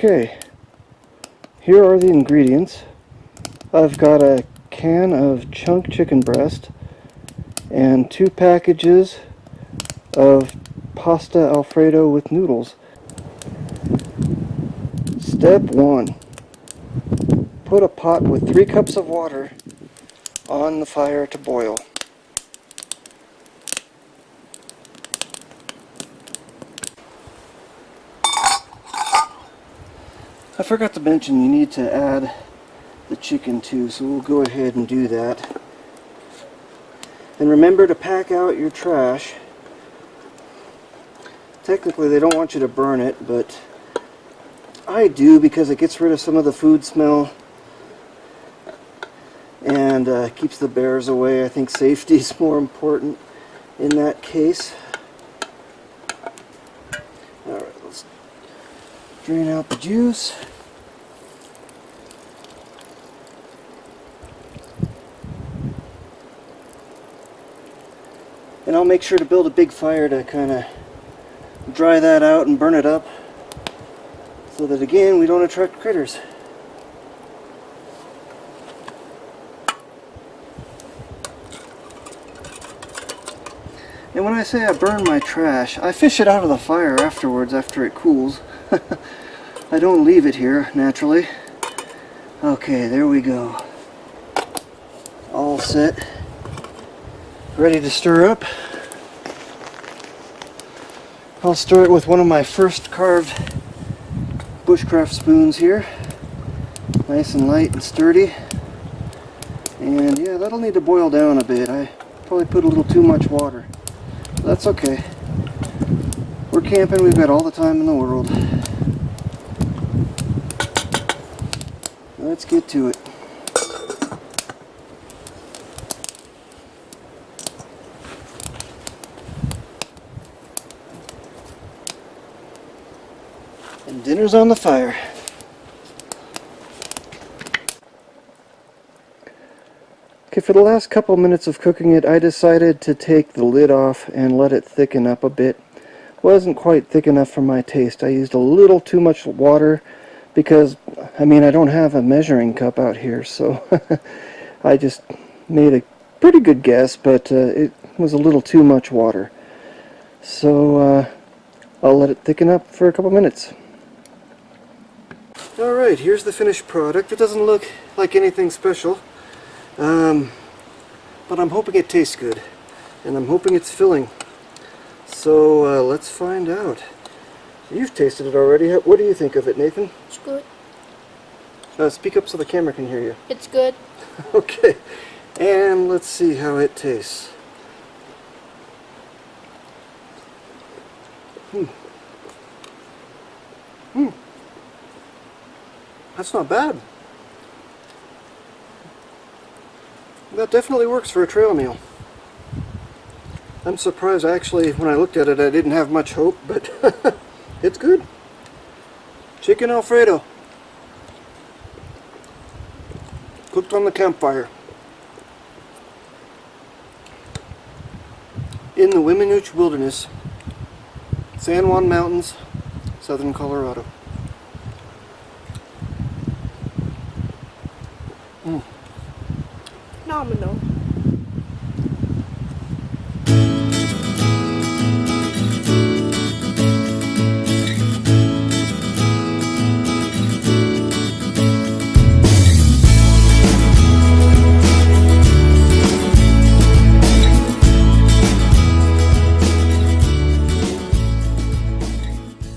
Okay, here are the ingredients. I've got a can of chunk chicken breast and 2 packages of pasta Alfredo with noodles. Step 1. Put a pot with 3 cups of water on the fire to boil. I forgot to mention you need to add the chicken too, so we'll go ahead and do that. And remember to pack out your trash. Technically they don't want you to burn it, but I do because it gets rid of some of the food smell and keeps the bears away. I think safety is more important in that case. Alright, let's drain out the juice. And I'll make sure to build a big fire to kind of dry that out and burn it up so that again we don't attract critters. And when I say I burn my trash, I fish it out of the fire afterwards after it cools. I don't leave it here naturally. Okay, there we go. All set. Ready to stir up. I'll stir it with one of my first carved bushcraft spoons here. Nice and light and sturdy. And yeah, that'll need to boil down a bit. I probably put a little too much water. That's okay. We're camping, we've got all the time in the world. Let's get to it. And dinner's on the fire. Okay, for the last couple minutes of cooking it, I decided to take the lid off and let it thicken up a bit. Wasn't quite thick enough for my taste. I used a little too much water because, I mean, I don't have a measuring cup out here, so I just made a pretty good guess, but it was a little too much water. So I'll let it thicken up for a couple minutes. Alright, here's the finished product. It doesn't look like anything special, but I'm hoping it tastes good, and I'm hoping it's filling. So let's find out. You've tasted it already. What do you think of it, Nathan? It's good. Speak up so the camera can hear you. It's good. Okay, and let's see how it tastes. That's not bad. That definitely works for a trail meal. I'm surprised actually when I looked at it I didn't have much hope, but it's good. Chicken Alfredo. Cooked on the campfire. In the Weminuche Wilderness, San Juan Mountains, southern Colorado. Phenomenal.